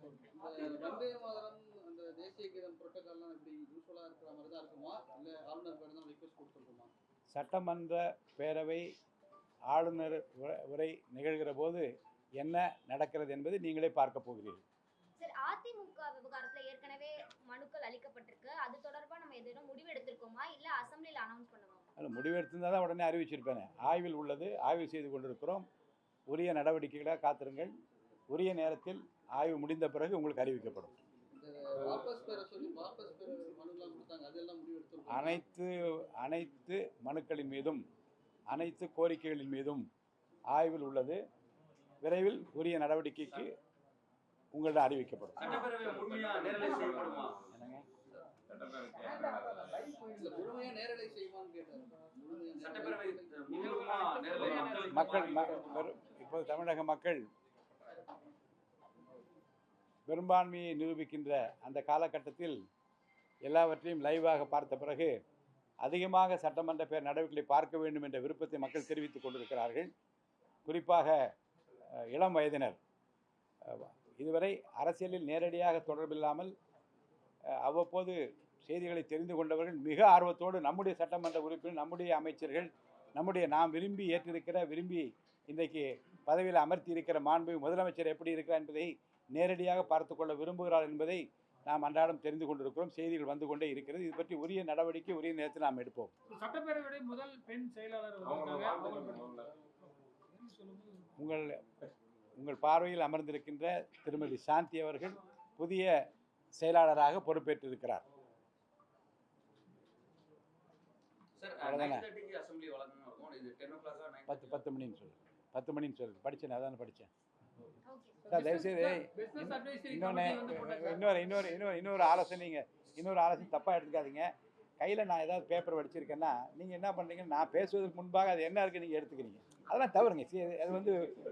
வந்தே மாதரம் அந்த தேசிய கீதம் புரோட்டோகால்லாம் எப்படி யூஸ்வலா இருக்கிற மாதிரி தான் இருக்குமா? இல்ல ஆளுநர் பேர் தான் ரிக்வெஸ்ட் கொடுத்துருக்குமா? சட்டமன்ற பேரவை ஆளுநர் உரை நிகழ்கிற போது என்ன நடக்கிறது என்பதை நீங்களே பார்க்க போகிறீர்கள். சார், அதிமுக விவகாரத்துல ஏற்கனவே மனுக்கள் அளிக்கப்பட்டிருக்கு. அது தொடர்பா நம்ம எதுவும் முடிவு எடுத்திருக்கோமா இல்ல அசெம்பிளில அனௌன்ஸ் பண்ணுவோமா? அதில் முடிவு எடுத்திருந்தால் தான் உடனே அறிவிச்சிருப்பேன். ஆய்வில் உள்ளது, ஆய்வு செய்து கொண்டிருக்கிறோம். உரிய நடவடிக்கைகளாக காத்திருங்கள். உரிய நேரத்தில் ஆய்வு முடிந்த பிறகு உங்களுக்கு அறிவிக்கப்படும். அனைத்து மனுக்களின் மீதும் அனைத்து கோரிக்கைகளின் மீதும் ஆய்வில் உள்ளது. விரைவில் உரிய நடவடிக்கைக்கு உங்களிடம் அறிவிக்கப்படும். மக்கள் இப்போது தமிழக மக்கள் பெரும்பான்மையை நிரூபிக்கின்ற அந்த காலகட்டத்தில் எல்லாவற்றையும் லைவாக பார்த்த பிறகு அதிகமாக சட்டமன்ற பேர் நடவடிக்கைகளை பார்க்க வேண்டும் என்ற விருப்பத்தை மக்கள் தெரிவித்துக் கொண்டிருக்கிறார்கள். குறிப்பாக இளம் வயதினர் இதுவரை அரசியலில் நேரடியாக தொடர்பில்லாமல் அவ்வப்போது செய்திகளை தெரிந்து கொண்டவர்கள் மிக ஆர்வத்தோடு நம்முடைய சட்டமன்ற உறுப்பினர், நம்முடைய அமைச்சர்கள், நாம் விரும்பி இன்றைக்கு பதவியில் அமர்த்தி இருக்கிற மாண்பு முதலமைச்சர் எப்படி இருக்கிறார் என்பதை நேரடியாக பார்த்து கொள்ள விரும்புகிறார் என்பதை நாம் அன்றாடம் தெரிந்து கொண்டிருக்கிறோம். செய்திகள் வந்து கொண்டே இருக்கிறது. இது பற்றி உரிய நடவடிக்கை உரிய நேரத்தில் நாம் எடுப்போம். சட்டப்பேரவையுடைய முதல் பெண் செயலாளர் உங்கள் பார்வையில் அமர்ந்திருக்கின்ற திருமதி சாந்தி அவர்கள் புதிய செயலாளராக பொறுப்பேற்றிருக்கிறார். 10 மணின்னு சொல்லு. படித்தேன், அதான் படித்தேன். தயவுசெய்து இன்னொரு ஆலோசனை தப்பாக எடுத்துக்காதீங்க. கையில் நான் ஏதாவது பேப்பர் படிச்சிருக்கேன்னா நீங்கள் என்ன பண்ணுறீங்க, நான் பேசுவதற்கு முன்பாக அது என்ன இருக்குது நீங்கள் எடுத்துக்கிறீங்க. அதெல்லாம் தவறுங்க.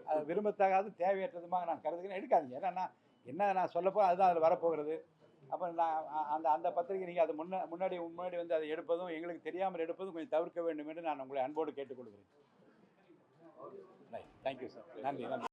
அது விரும்பத்தகாது தேவையற்றதுமாக நான் கருதுகிறேன். எடுக்காதீங்க. ஏன்னா நான் சொல்லப்போ அதுதான் அதில் வரப்போகிறது. அப்போ நான் அந்த பத்திரிகை நீங்கள் அது முன்னாடி வந்து அதை எடுப்பதும் எங்களுக்கு தெரியாமல் எடுப்பதும் கொஞ்சம் தவிர்க்க வேண்டும் என்று நான் உங்களை அன்போடு கேட்டுக்கொள்கிறேன். Thank you sir. நன்றி.